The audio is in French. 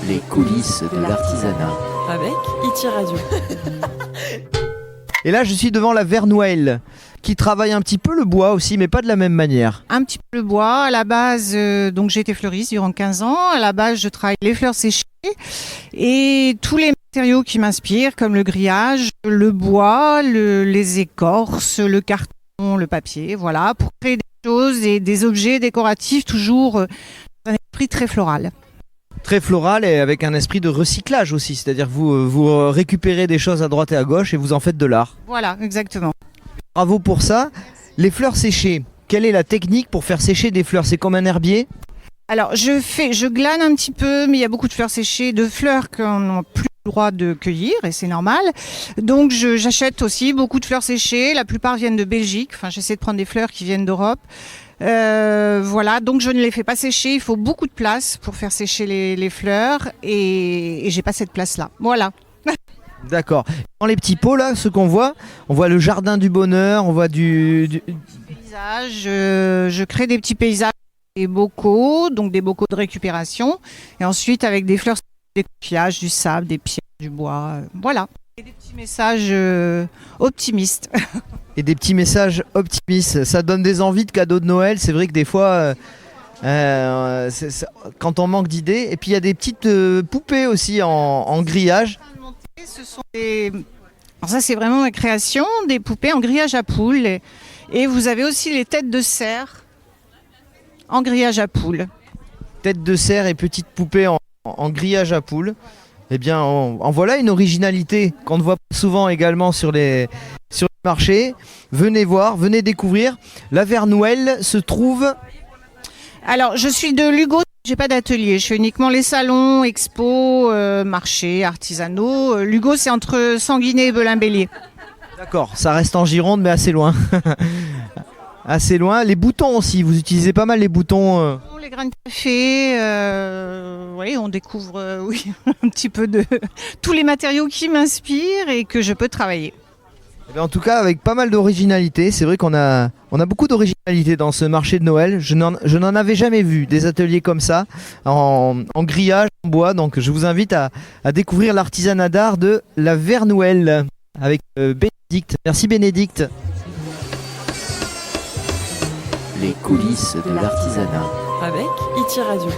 Les coulisses de l'artisanat. Avec Iti Radio. Et là, je suis devant la Vernouelle, qui travaille un petit peu le bois aussi, mais pas de la même manière. Un petit peu le bois. À la base, donc j'ai été fleuriste durant 15 ans. À la base, je travaille les fleurs séchées et tous les matériaux qui m'inspirent, comme le grillage, le bois, les écorces, le carton, le papier, voilà, pour créer des choses et des objets décoratifs toujours dans un esprit très floral. Très floral et avec un esprit de recyclage aussi, c'est-à-dire que vous récupérez des choses à droite et à gauche et vous en faites de l'art. Voilà, exactement. Bravo pour ça. Les fleurs séchées, quelle est la technique pour faire sécher des fleurs? C'est comme un herbier? Alors, je glane un petit peu, mais il y a beaucoup de fleurs séchées, de fleurs qu'on n'a plus le droit de cueillir, et c'est normal. Donc, j'achète aussi beaucoup de fleurs séchées. La plupart viennent de Belgique. Enfin, j'essaie de prendre des fleurs qui viennent d'Europe. Voilà, donc je ne les fais pas sécher. Il faut beaucoup de place pour faire sécher les fleurs, et j'ai pas cette place-là. Voilà. D'accord. Dans les petits pots là, ce qu'on voit, on voit le jardin du bonheur, on voit du... Paysage, je crée des petits paysages, des bocaux, donc des bocaux de récupération, et ensuite avec des fleurs, des coquillages, du sable, des pierres, du bois, voilà. Et des petits messages optimistes. Et des petits messages optimistes, ça donne des envies de cadeaux de Noël. C'est vrai que des fois, quand on manque d'idées, et puis il y a des petites poupées aussi en grillage. Ce sont alors ça, c'est vraiment ma création, des poupées en grillage à poules. Et vous avez aussi les têtes de cerf en grillage à poules. Tête de cerf et petites poupées en grillage à poules. Eh bien, en voilà une originalité qu'on ne voit pas souvent également sur les marchés. Venez voir, venez découvrir. La Vernouelle se trouve... Alors, je suis de Lugo, j'ai pas d'atelier. Je fais uniquement les salons, expos, marchés, artisanaux. Lugo, c'est entre Sanguinet et Belin-Bélier. D'accord, ça reste en Gironde, mais assez loin. Assez loin. Les boutons aussi, vous utilisez pas mal les boutons. Les grains de café, oui, on découvre oui, un petit peu de tous les matériaux qui m'inspirent et que je peux travailler. Eh bien, en tout cas, avec pas mal d'originalité. C'est vrai qu'on a beaucoup d'originalité dans ce marché de Noël. Je n'en avais jamais vu des ateliers comme ça, en grillage, en bois. Donc je vous invite à découvrir l'artisanat d'art de la Vernouelle avec Bénédicte. Merci Bénédicte. Les coulisses de l'artisanat. Avec Iti Radio.